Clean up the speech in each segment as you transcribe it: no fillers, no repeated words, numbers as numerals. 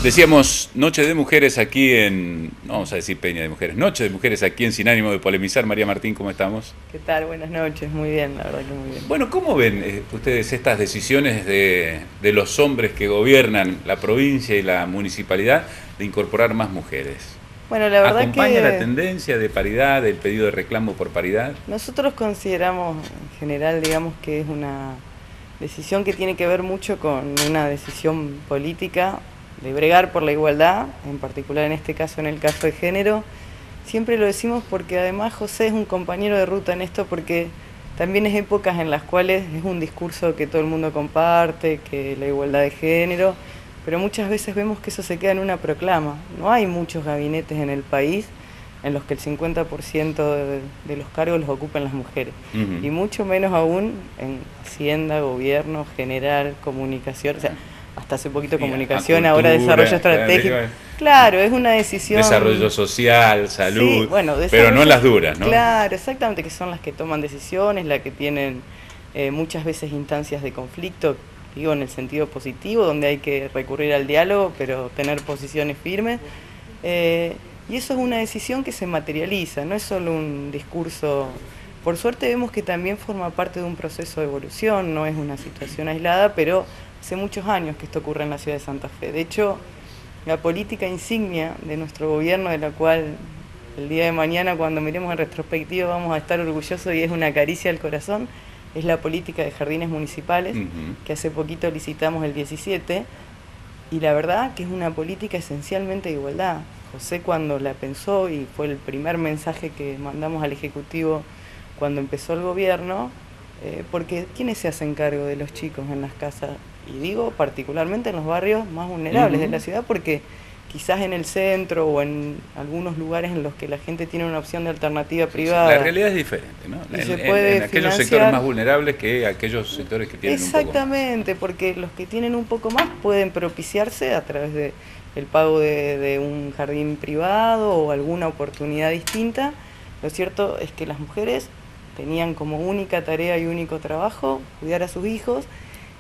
Decíamos Noche de Mujeres aquí en, no vamos a decir Peña de Mujeres, Noche de Mujeres aquí en Sin Ánimo de Polemizar. María Martín, ¿cómo estamos? ¿Qué tal? Buenas noches, muy bien, la verdad que muy bien. Bueno, ¿cómo ven ustedes estas decisiones de los hombres que gobiernan la provincia y la municipalidad de incorporar más mujeres? Bueno, la verdad ¿Acompaña que la tendencia de paridad, del pedido de reclamo por paridad? nosotros consideramos en general, digamos, que es una decisión que tiene que ver mucho con una decisión política de bregar por la igualdad, en particular en este caso, en el caso de género. Siempre lo decimos porque además José es un compañero de ruta en esto, porque también es épocas en las cuales es un discurso que todo el mundo comparte, que la igualdad de género, pero muchas veces vemos que eso se queda en una proclama. No hay muchos gabinetes en el país en los que el 50% de los cargos los ocupan las mujeres, y mucho menos aún en Hacienda, Gobierno, General, Comunicación, o sea, hasta hace poquito comunicación, cultura, ahora desarrollo estratégico. Claro, es una decisión... Desarrollo social, salud, sí, bueno, pero no en las duras, ¿no? Claro, exactamente, que son las que toman decisiones, las que tienen muchas veces instancias de conflicto, digo en el sentido positivo, donde hay que recurrir al diálogo, pero tener posiciones firmes. Y eso es una decisión que se materializa, no es solo un discurso. Por suerte vemos que también forma parte de un proceso de evolución, no es una situación aislada, pero hace muchos años que esto ocurre en la ciudad de Santa Fe. De hecho, la política insignia de nuestro gobierno, de la cual el día de mañana, cuando miremos en retrospectiva, vamos a estar orgullosos y es una caricia al corazón, es la política de jardines municipales, que hace poquito licitamos el 17, y la verdad que es una política esencialmente de igualdad. José, cuando la pensó, y fue el primer mensaje que mandamos al Ejecutivo cuando empezó el gobierno, porque ¿quiénes se hacen cargo de los chicos en las casas? Y digo particularmente en los barrios más vulnerables de la ciudad, porque quizás en el centro o en algunos lugares en los que la gente tiene una opción de alternativa privada. La realidad es diferente, ¿no? En aquellos sectores más vulnerables que aquellos sectores que tienen un poco más. Exactamente, porque los que tienen un poco más pueden propiciarse a través de el pago de un jardín privado o alguna oportunidad distinta. Lo cierto es que las mujeres tenían como única tarea y único trabajo cuidar a sus hijos,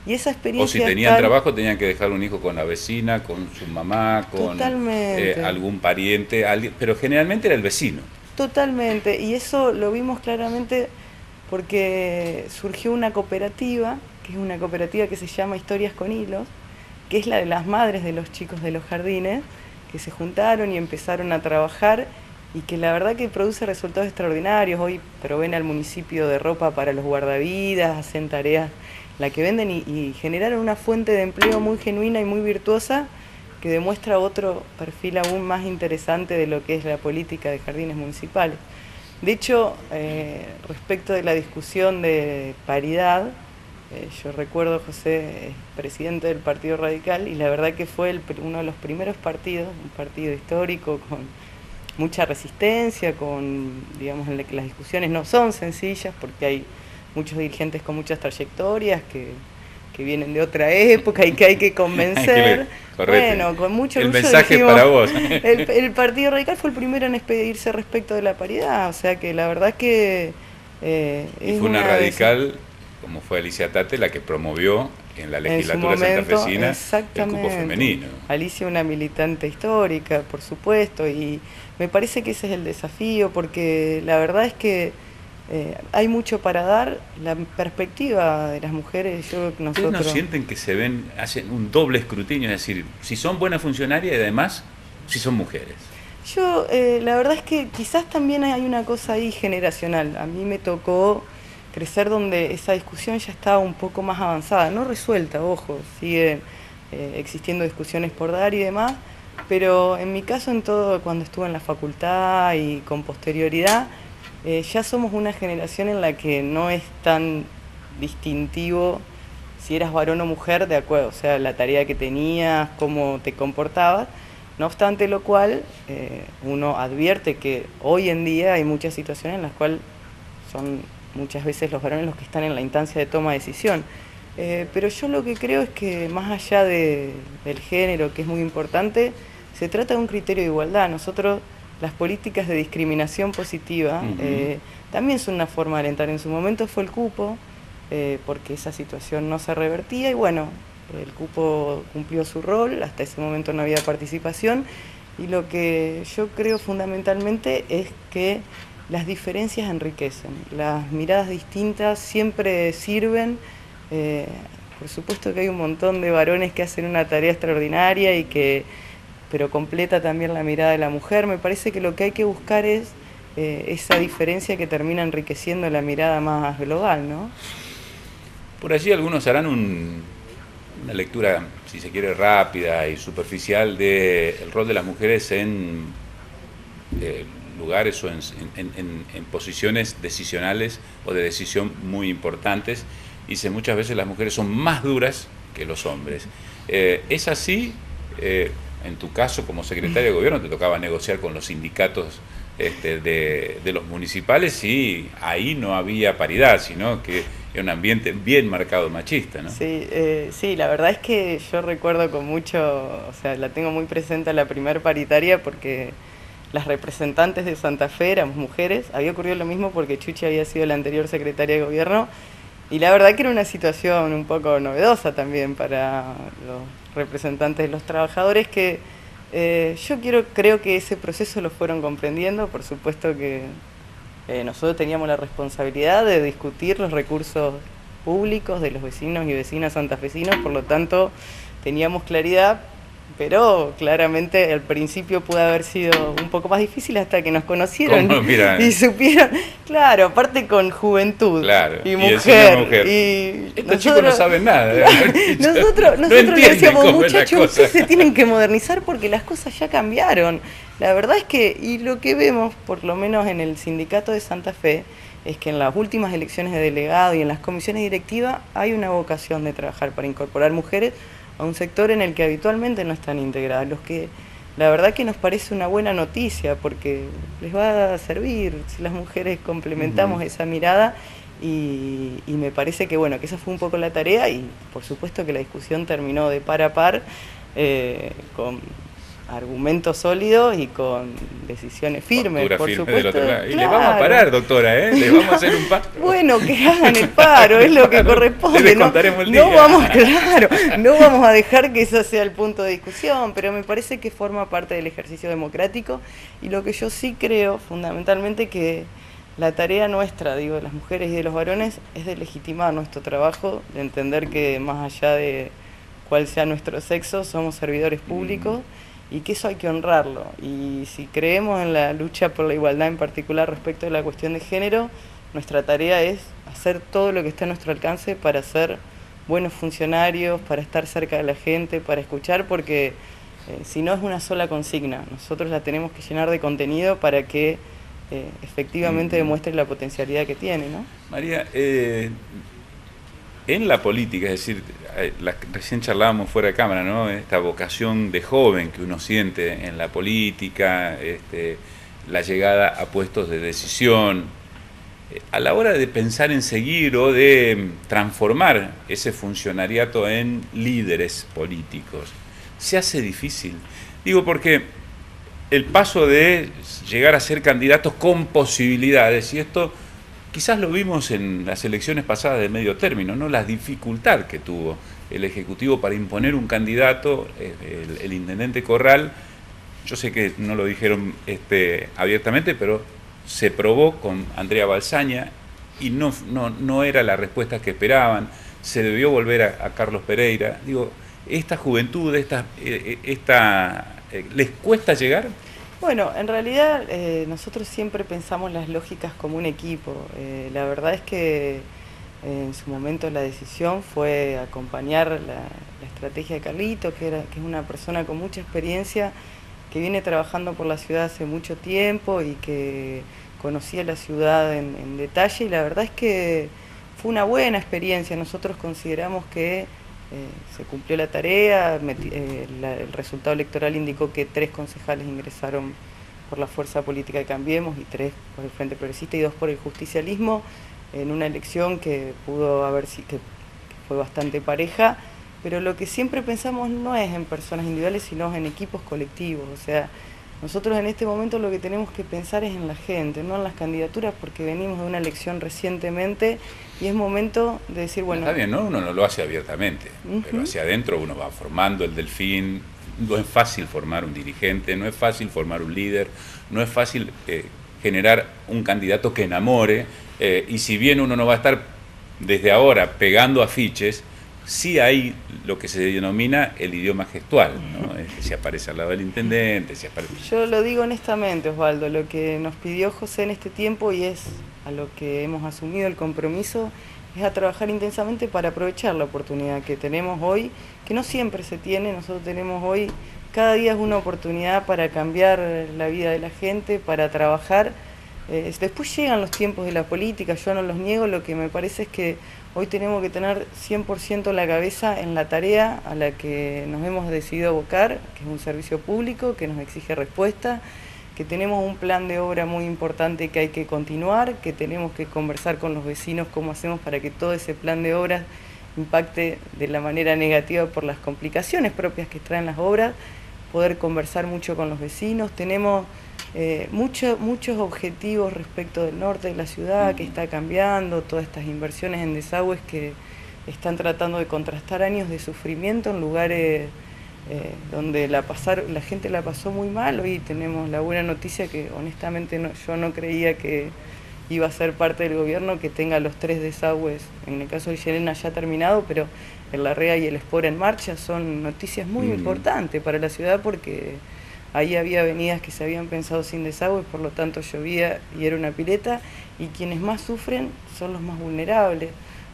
y esa experiencia... O si tenían trabajo tenían que dejar un hijo con la vecina, con su mamá, con algún pariente, pero generalmente era el vecino. Totalmente, y eso lo vimos claramente porque surgió una cooperativa, que es una cooperativa que se llama Historias con Hilos, que es la de las madres de los chicos de los jardines, que se juntaron y empezaron a trabajar, y que la verdad que produce resultados extraordinarios. Hoy proveen al municipio de ropa para los guardavidas, hacen tareas la que venden, y generaron una fuente de empleo muy genuina y muy virtuosa, que demuestra otro perfil aún más interesante de lo que es la política de jardines municipales. De hecho, respecto de la discusión de paridad, yo recuerdo, José es presidente del Partido Radical, y la verdad que fue uno de los primeros partidos, un partido histórico con mucha resistencia, digamos, en la que las discusiones no son sencillas, porque hay muchos dirigentes con muchas trayectorias que vienen de otra época y que hay que convencer. Bueno, con mucho el orgullo mensaje dijimos, para vos. El Partido Radical fue el primero en expedirse respecto de la paridad, o sea que la verdad que... y fue una radical, como fue Alicia Tate, la que promovió en la legislatura santafesina el cupo femenino. Alicia, una militante histórica, por supuesto, y me parece que ese es el desafío, porque la verdad es que hay mucho para dar. La perspectiva de las mujeres, nosotros... ¿Ustedes no sienten que hacen un doble escrutinio? Es decir, si son buenas funcionarias y además si son mujeres. La verdad es que quizás también hay una cosa ahí generacional. A mí me tocó crecer donde esa discusión ya estaba un poco más avanzada, no resuelta, ojo, siguen existiendo discusiones por dar y demás, pero en mi caso, cuando estuve en la facultad y con posterioridad, ya somos una generación en la que no es tan distintivo si eras varón o mujer, de acuerdo, o sea, la tarea que tenías, cómo te comportabas. No obstante lo cual, uno advierte que hoy en día hay muchas situaciones en las cuales son muchas veces los varones los que están en la instancia de toma de decisión. Pero yo lo que creo es que más allá del género, que es muy importante, se trata de un criterio de igualdad. Nosotros, las políticas de discriminación positiva también son una forma de alentar. En su momento fue el cupo, porque esa situación no se revertía, y bueno, el cupo cumplió su rol, hasta ese momento no había participación, y lo que yo creo fundamentalmente es que las diferencias enriquecen, las miradas distintas siempre sirven. Por supuesto que hay un montón de varones que hacen una tarea extraordinaria pero completa también la mirada de la mujer. Me parece que lo que hay que buscar es esa diferencia que termina enriqueciendo la mirada más global, ¿no? Por allí algunos harán una lectura, si se quiere, rápida y superficial del rol de las mujeres en lugares o en posiciones decisionales o de decisión muy importantes. Dice, muchas veces las mujeres son más duras que los hombres. ¿Es así? En tu caso, como secretaria de gobierno, te tocaba negociar con los sindicatos de los municipales y ahí no había paridad, sino que era un ambiente bien marcado machista, ¿no? Sí, sí, la verdad es que yo recuerdo con mucho, o sea, la tengo muy presente a la primer paritaria porque las representantes de Santa Fe éramos mujeres. Había ocurrido lo mismo porque Chuchi había sido la anterior secretaria de gobierno y la verdad que era una situación un poco novedosa también para los representantes de los trabajadores que creo que ese proceso lo fueron comprendiendo. Por supuesto que nosotros teníamos la responsabilidad de discutir los recursos públicos de los vecinos y vecinas santafesinos, por lo tanto teníamos claridad, pero claramente al principio pudo haber sido un poco más difícil hasta que nos conocieron y supieron, claro, aparte con juventud, claro, y mujer. Estos chicos no saben nada. Claro, nosotros no le decíamos, muchachos, ustedes se tienen que modernizar porque las cosas ya cambiaron. La verdad es que, y lo que vemos, por lo menos en el sindicato de Santa Fe, es que en las últimas elecciones de delegado y en las comisiones directivas hay una vocación de trabajar para incorporar mujeres a un sector en el que habitualmente no están integradas, los que la verdad que nos parece una buena noticia porque les va a servir si las mujeres complementamos esa mirada y me parece que bueno, que esa fue un poco la tarea y por supuesto que la discusión terminó de par a par con argumentos sólidos y con decisiones firmes, por supuesto. Claro. Y le vamos a parar, doctora, ¿eh? Le vamos a hacer un paro. Bueno, que hagan el paro, es lo que corresponde. Les contaremos el día. No vamos a dejar que eso sea el punto de discusión, pero me parece que forma parte del ejercicio democrático y lo que yo sí creo, fundamentalmente, que la tarea nuestra, digo, de las mujeres y de los varones, es de legitimar nuestro trabajo, de entender que más allá de cuál sea nuestro sexo, somos servidores públicos. Y que eso hay que honrarlo. Y si creemos en la lucha por la igualdad, en particular respecto a la cuestión de género, nuestra tarea es hacer todo lo que está a nuestro alcance para ser buenos funcionarios, para estar cerca de la gente, para escuchar, porque si no es una sola consigna, nosotros la tenemos que llenar de contenido para que efectivamente demuestre la potencialidad que tiene, ¿no? María, en la política, es decir, recién charlábamos fuera de cámara, ¿no? Esta vocación de joven que uno siente en la política, la llegada a puestos de decisión, a la hora de pensar en seguir o de transformar ese funcionariato en líderes políticos, se hace difícil. Digo porque el paso de llegar a ser candidatos con posibilidades, y esto quizás lo vimos en las elecciones pasadas de medio término, ¿no? La dificultad que tuvo el Ejecutivo para imponer un candidato, el intendente Corral. Yo sé que no lo dijeron abiertamente, pero se probó con Andrea Balsaña y no era la respuesta que esperaban. Se debió volver a Carlos Pereira. Digo, esta juventud, ¿les cuesta llegar? Bueno, en realidad nosotros siempre pensamos las lógicas como un equipo. La verdad es que en su momento la decisión fue acompañar la estrategia de Carlito, que es una persona con mucha experiencia, que viene trabajando por la ciudad hace mucho tiempo y que conocía la ciudad en detalle, y la verdad es que fue una buena experiencia. Nosotros consideramos que se cumplió la tarea, el resultado electoral indicó que 3 concejales ingresaron por la fuerza política de Cambiemos y 3 por el Frente Progresista y 2 por el justicialismo, en una elección que que fue bastante pareja, pero lo que siempre pensamos no es en personas individuales, sino en equipos colectivos. O sea, Nosotros en este momento lo que tenemos que pensar es en la gente, no en las candidaturas, porque venimos de una elección recientemente y es momento de decir, bueno... Está bien, ¿no? Uno no lo hace abiertamente, pero hacia adentro uno va formando el delfín. No es fácil formar un dirigente, no es fácil formar un líder, no es fácil generar un candidato que enamore, y si bien uno no va a estar desde ahora pegando afiches, sí hay lo que se denomina el idioma gestual, ¿no? Si aparece al lado del intendente, si aparece... Yo lo digo honestamente, Osvaldo, lo que nos pidió José en este tiempo y es a lo que hemos asumido el compromiso, es a trabajar intensamente para aprovechar la oportunidad que tenemos hoy, que no siempre se tiene. Nosotros tenemos hoy, cada día es una oportunidad para cambiar la vida de la gente, para trabajar. Después llegan los tiempos de la política, yo no los niego, lo que me parece es que hoy tenemos que tener 100% la cabeza en la tarea a la que nos hemos decidido abocar, que es un servicio público que nos exige respuesta, que tenemos un plan de obra muy importante que hay que continuar, que tenemos que conversar con los vecinos cómo hacemos para que todo ese plan de obras impacte de la manera negativa por las complicaciones propias que traen las obras, poder conversar mucho con los vecinos. Tenemos muchos objetivos respecto del norte de la ciudad que está cambiando, todas estas inversiones en desagües que están tratando de contrastar años de sufrimiento en lugares donde la gente la pasó muy mal. Hoy tenemos la buena noticia que honestamente yo no creía que iba a ser parte del gobierno, que tenga los 3 desagües, en el caso de Llerena ya terminado, pero el Larrea y el Espora en marcha. Son noticias muy importantes para la ciudad porque ahí había avenidas que se habían pensado sin desagües, por lo tanto llovía y era una pileta, y quienes más sufren son los más vulnerables.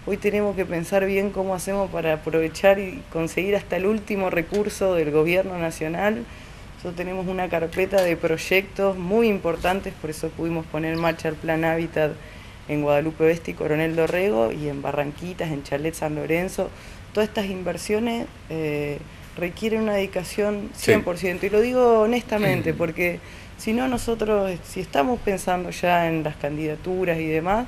Hoy tenemos que pensar bien cómo hacemos para aprovechar y conseguir hasta el último recurso del gobierno nacional. Nosotros tenemos una carpeta de proyectos muy importantes, por eso pudimos poner en marcha el Plan Hábitat en Guadalupe Oeste y Coronel Dorrego, y en Barranquitas, en Chalet San Lorenzo. Todas estas inversiones requieren una dedicación 100%, sí. Y lo digo honestamente, porque si no nosotros, si estamos pensando ya en las candidaturas y demás,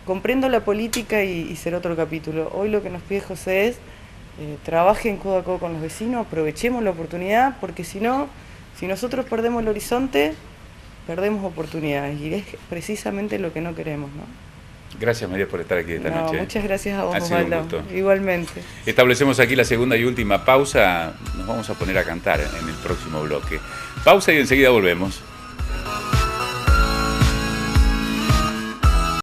comprendo la política y será otro capítulo. Hoy lo que nos pide José es trabajen codo a codo con los vecinos, aprovechemos la oportunidad, porque si no, si nosotros perdemos el horizonte, perdemos oportunidades, y es precisamente lo que no queremos, ¿no? Gracias, María, por estar aquí esta noche. Muchas gracias a vos, Osvaldo. Igualmente. Establecemos aquí la segunda y última pausa. Nos vamos a poner a cantar en el próximo bloque. Pausa y enseguida volvemos.